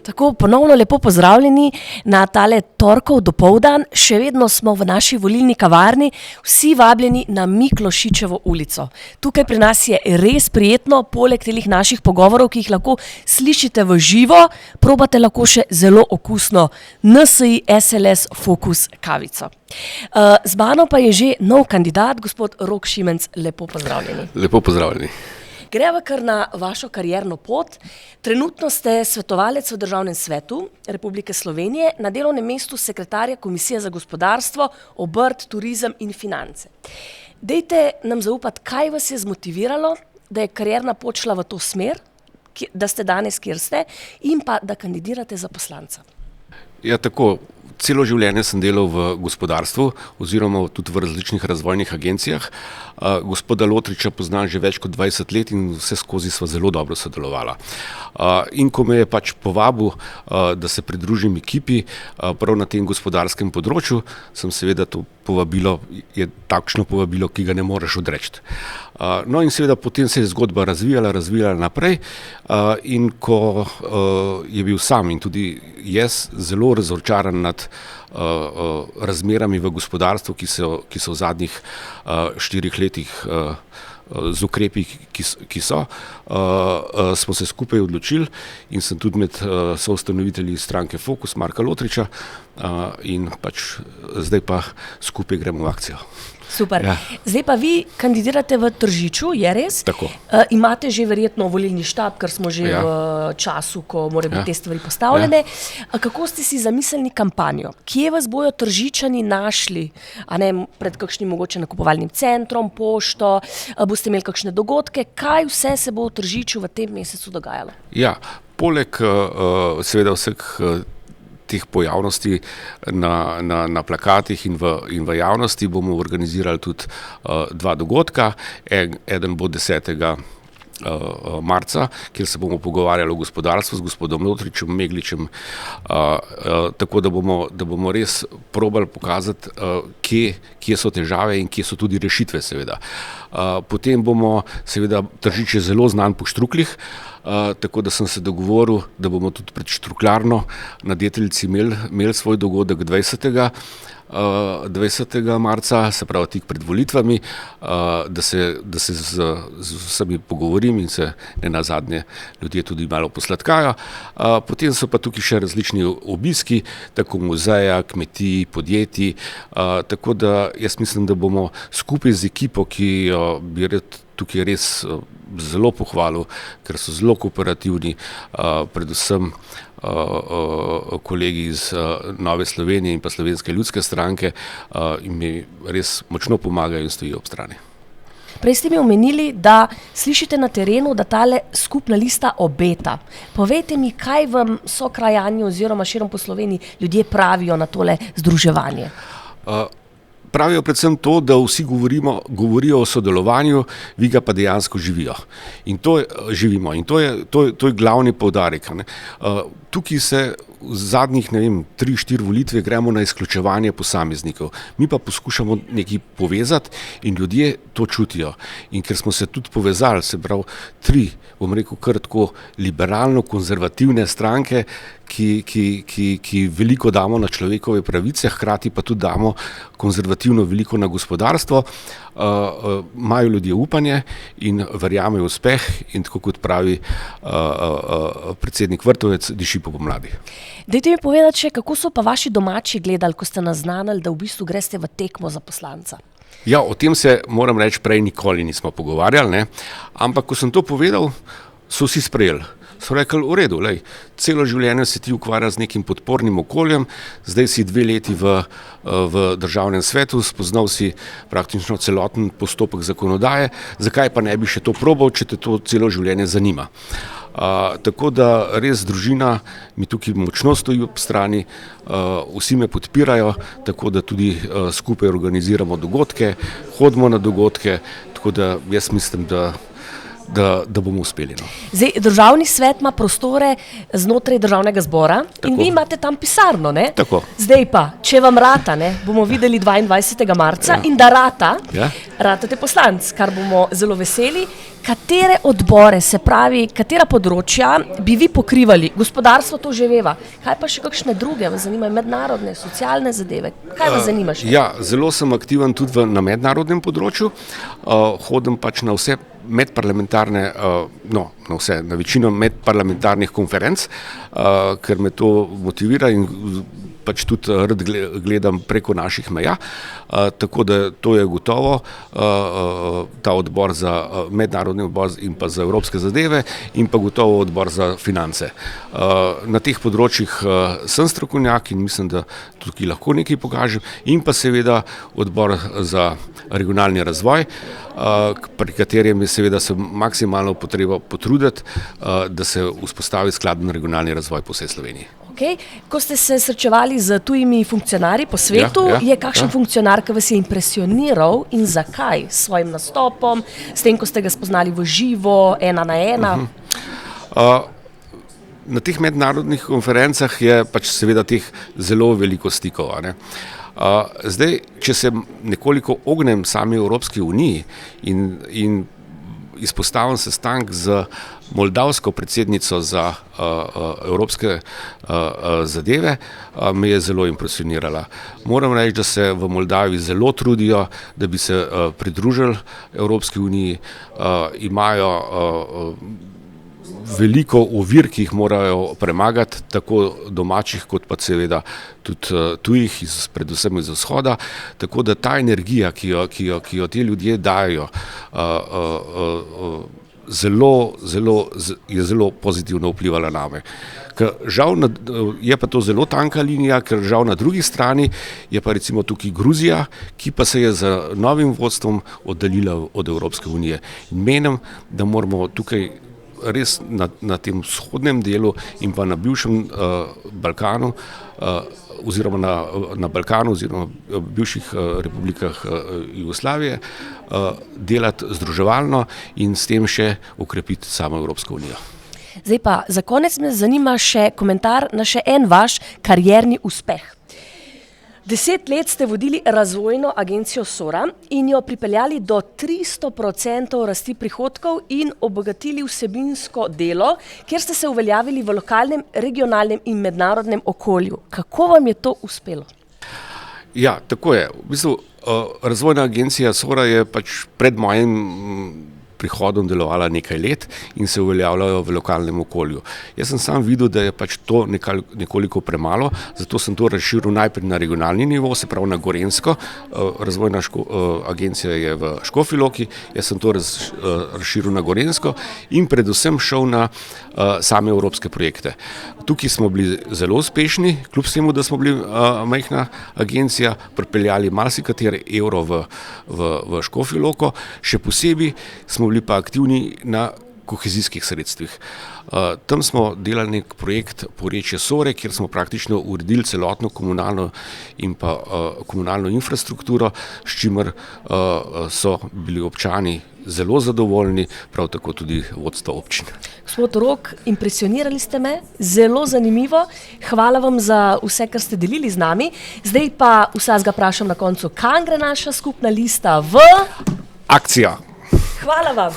Tako, ponovno lepo pozdravljeni na tale torkov dopoldan. Še vedno smo v naši volilni kavarni, vsi vabljeni na Miklošičevo ulico. Tukaj pri nas je res prijetno, poleg telih naših pogovorov, ki jih lahko slišite v živo, probate lahko še zelo okusno NSi SLS Fokus kavico. Z mano pa je že nov kandidat, gospod Rok Šimenc, lepo pozdravljeni. Lepo pozdravljeni. Greva kar na vašo karierno pot. Trenutno ste svetovalec v Državnem svetu Republike Slovenije na delovnem mestu sekretarja Komisije za gospodarstvo, obrt, turizem in finance. Dajte nam zaupati, kaj vas je zmotiviralo, da je karierna pot šla v to smer, da ste danes, kjer ste, in pa da kandidirate za poslanca. Ja, tako. Celo življenje sem delal v gospodarstvu oziroma tudi v različnih razvojnih agencijah. Gospoda Lotriča poznam že več kot 20 let in vse skozi sva zelo dobro sodelovala. In ko me je pač povabil, da se pridružim ekipi prav na tem gospodarskem področju, sem seveda to povabilo, je takšno povabilo, ki ga ne moreš odreči. No in seveda potem se je zgodba razvijala naprej in ko je bil sam in tudi jaz zelo razočaran nad razmerami v gospodarstvu, ki so v zadnjih 4 letih z ukrepi, ki so, smo se skupaj odločili in sem tudi med soustanovitelji stranke Fokus Marka Lotriča in pač zdaj pa skupaj gremo v akcijo. Super. Ja. Zdaj pa vi kandidirate v Tržiču, je res? Tako. Imate že verjetno volilni štab, ker smo že v času, ko morajo biti te stvari postavljene. Kako ste si zamislili kampanjo? Kje vas bojo Tržičani našli? A ne, pred kakšnim mogoče nakupovalnim centrom, pošto, boste imeli kakšne dogodke? Kaj vse se bo v Tržiču v tem mesecu dogajalo? Ja, poleg seveda vseh teh pojavnosti na plakatih in v javnosti bomo organizirali tudi 2 dogodka. Eden bo 10. marca, kjer se bomo pogovarjali o gospodarstvu z gospodom Lotričem, Megličem, tako da bomo res probali pokazati, kje so težave in kje so tudi rešitve seveda. Potem bomo seveda Tržič je zelo znan po štruklih, tako da sem se dogovoril, da bomo tudi pred Štrukljarno na Deteljici imeli svoj dogodek 20. marca, se pravi tik pred volitvami, da se z vsemi pogovorim in se nenazadnje ljudje tudi malo posladkajo. Potem so pa tukaj še različni obiski, tako muzeja, kmetij, podjetij, tako da jaz mislim, da bomo skupaj z ekipo, ki jo bi rad tukaj res zelo pohvalil, ker so zelo kooperativni, predvsem kolegi iz Nove Slovenije in pa Slovenske ljudske stranke in mi res močno pomagajo in stojijo ob strani. Prej ste mi omenili, da slišite na terenu, da tale skupna lista obeta. Povejte mi, kaj vam sokrajani oziroma širom po Sloveniji ljudje pravijo na tole združevanje? Pravijo predvsem to, da vsi govorijo o sodelovanju, vi ga pa dejansko živimo. In to je glavni poudarek. Tukaj se v zadnjih, 3-4 volitve gremo na izključevanje posameznikov. Mi pa poskušamo nekaj povezati in ljudje to čutijo. In ker smo se tudi povezali, se pravi 3, bom rekel kar tako liberalno-konzervativne stranke, ki veliko damo na človekove pravice, hkrati pa tudi damo konzervativno veliko na gospodarstvo, imajo ljudje upanje in verjamejo v uspeh in tako kot pravi predsednik Vrtovec, diši po pomladi. Dajte mi povedati še, kako so pa vaši domači gledali, ko ste naznanili, da v bistvu greste v tekmo za poslanca? Ja, o tem se, moram reči, prej nikoli nismo pogovarjali, ampak ko sem to povedal, so vsi sprejeli. So rekli, v redu, celo življenje se ti ukvarja z nekim podpornim okoljem, zdaj si 2 leti v Državnem svetu, spoznal si praktično celoten postopek zakonodaje, zakaj pa ne bi še to probal, če te to celo življenje zanima. Tako da res družina mi tukaj močno stoji ob strani, vsi me podpirajo, tako da tudi skupaj organiziramo dogodke, hodimo na dogodke, tako da jaz mislim, da bomo uspeli. No. Zdaj, državni svet ima prostore znotraj državnega zbora in vi imate tam pisarno, ne? Tako. Zdaj pa, če vam rata, ne, bomo videli 22. marca in da ratate poslanc, kar bomo zelo veseli. Katere odbore, se pravi, katera področja bi vi pokrivali? Gospodarstvo to že veva. Kaj pa še kakšne druge? Vas zanimajo mednarodne, socialne zadeve? Kaj vas zanima še? Ja, zelo sem aktiven tudi na mednarodnem področju. Hodim pač na vse medparlamentarne, na večino medparlamentarnih konferenc, ker me to motivira in pač tudi rad gledam preko naših meja, tako da to je gotovo ta odbor za mednarodni odbor in pa za evropske zadeve in pa gotovo odbor za finance. Na teh področjih sem strokovnjak in mislim, da tukaj lahko nekaj pokažem in pa seveda odbor za regionalni razvoj, pri katerem je seveda se maksimalno potreba potruditi, da se vzpostavi skladen regionalni razvoj po vsej Sloveniji. Okay. Ko ste se srečevali z tujimi funkcionarji po svetu, je kakšen funkcionar, ki vas je impresioniral in zakaj? S svojim nastopom, s tem, ko ste ga spoznali v živo, 1 na 1? Na teh mednarodnih konferencah je pač seveda teh zelo veliko stikov. Zdaj, če se nekoliko ognem sami Evropski uniji in izpostavim sestanek z moldavsko predsednico za evropske zadeve, me je zelo impresionirala. Moram reči, da se v Moldavi zelo trudijo, da bi se pridružili Evropski uniji, imajo veliko ovir, ki jih morajo premagati, tako domačih kot pa seveda tudi tujih, predvsem iz vzhoda, tako da ta energija, ki jo ti ljudje dajo, je zelo pozitivno vplivala name. Je pa to zelo tanka linija, ker žal na drugi strani je pa recimo tukaj Gruzija, ki pa se je z novim vodstvom oddaljila od Evropske unije. In menim, da moramo tukaj res na tem vzhodnem delu in pa na bivšem Balkanu oziroma na Balkanu oziroma bivših republikah Jugoslavije delati združevalno in s tem še okrepiti samo Evropsko unijo. Zdaj pa za konec me zanima še komentar na še en vaš karierni uspeh. 10 let ste vodili razvojno agencijo SORA in jo pripeljali do 300% rasti prihodkov in obogatili vsebinsko delo, kjer ste se uveljavili v lokalnem, regionalnem in mednarodnem okolju. Kako vam je to uspelo? Ja, tako je. V bistvu, razvojna agencija SORA je pač pred mojim prihodom delovala nekaj let in se uveljavljajo v lokalnem okolju. Jaz sem sam videl, da je pač to nekoliko premalo, zato sem to razširil najprej na regionalni nivo, se pravi na Gorenjsko. Razvojna agencija je v Škofji Loki, jaz sem to razširil na Gorenjsko in predvsem šel na same evropske projekte. Tukaj smo bili zelo uspešni, kljub vsemu, da smo bili majhna agencija, pripeljali marsikateri evro v Škofjo Loko, še posebej smo bili pa aktivni na kohezijskih sredstvih. Tam smo delali nek projekt Porečje Sore, kjer smo praktično uredili celotno komunalno in pa komunalno infrastrukturo, s čimer so bili občani zelo zadovoljni, prav tako tudi vodstvo občin. Gospod Rok, impresionirali ste me, zelo zanimivo. Hvala vam za vse, kar ste delili z nami. Zdaj pa vsega vprašam na koncu, kam gre naša skupna lista v... Akcija! Hvala vam.